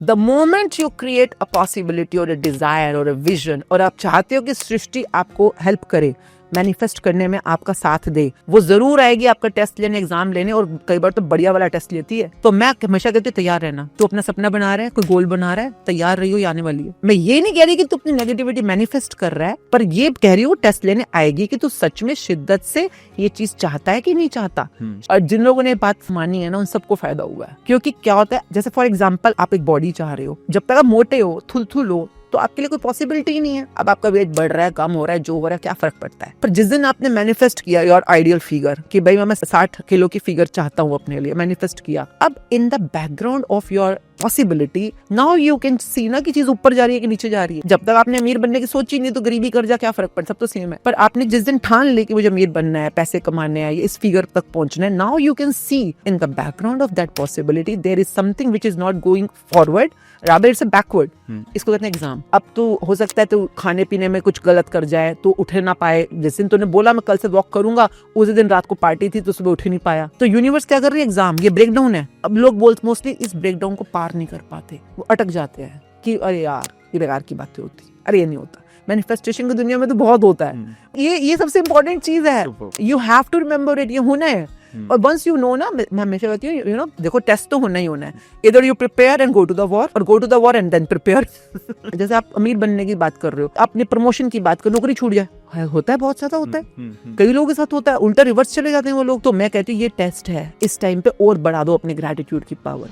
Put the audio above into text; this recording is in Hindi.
The moment you create a possibility और अ डिजायर और अ विजन, और आप चाहते हो कि सृष्टि आपको हेल्प करे, मैनिफेस्ट करने में आपका साथ दे, वो जरूर आएगी आपका टेस्ट लेने, एग्जाम लेने, और कई बार तो बढ़िया वाला टेस्ट लेती है। तो मैं हमेशा कहती हूँ तैयार रहना। तू अपना सपना बना रहा है, कोई गोल बना रहा है, तैयार रही हो, ये आने वाली है। मैं ये नहीं कह रही कि तू अपनी नेगेटिविटी मैनिफेस्ट कर रहा है, पर ये कह रही हूँ टेस्ट लेने आएगी कि तू सच में शिद्दत से ये चीज चाहता है कि नहीं चाहता। और जिन लोगों ने बात मानी है ना, उन सबको फायदा हुआ है। क्योंकि क्या होता है, जैसे फॉर एग्जाम्पल आप एक बॉडी चाह रहे हो, जब तक आप मोटे हो, थुल हो, तो आपके लिए कोई पॉसिबिलिटी ही नहीं है। अब आपका वेट बढ़ रहा है, कम हो रहा है, जो हो रहा है, क्या फर्क पड़ता है। पर जिस दिन आपने मैनिफेस्ट किया योर आइडियल फिगर कि भाई मैं 60 किलो की फिगर चाहता हूँ अपने लिए, मैनिफेस्ट किया, अब इन the background of your possibility now you can सी ना कि चीज ऊपर जा रही है कि नीचे जा रही है। जब तक आपने अमीर बनने की सोची नहीं, तो गरीबी कर जा, क्या फर्क पड़ता, सब तो सेम है। पर आपने जिस दिन ठान ली कि मुझे अमीर बनना है, पैसे कमाने हैं, इस फिगर तक पहुंचना है, now you can see in the background of that possibility there is something which is not going forward, rather it's a backward. इसको कहते हैं एग्जाम। अब तो हो सकता है तो खाने पीने में कुछ गलत कर जाए, तो उठ ना पाए। जिस दिन तूने बोला मैं कल से वॉक करूंगा, उस दिन रात को पार्टी थी तो सुबह उठ ही नहीं पाया, तो यूनिवर्स क्या कर रही है, एग्जाम, ये ब्रेकडाउन है। अब लोग मोस्टली इस ब्रेकडाउन को पार नहीं कर पाते, वो अटक जाते हैं कि अरे यार ये बेकार की बातें होती, अरे ये नहीं होता। मैनिफेस्टेशन की दुनिया में तो बहुत होता है। ये सबसे इंपॉर्टेंट चीज है, you have to remember it, ये होना है। और वंस यू नो ना, मैं हमेशा कहती हूँ, यू नो, देखो टेस्ट तो होना ही होना है। इधर you prepare and go to the war, और go to the war and then prepare. जैसे आप अमीर बनने की बात कर रहे हो, आपने प्रमोशन की बात कर, नौकरी छूट जाए, होता है, बहुत ज्यादा होता है। कई लोगों के साथ होता है, उल्टा रिवर्स चले जाते हैं वो लोग। तो मैं कहती हूँ ये टेस्ट है, इस टाइम पे और बढ़ा दो अपने ग्रेटिट्यूड की पावर।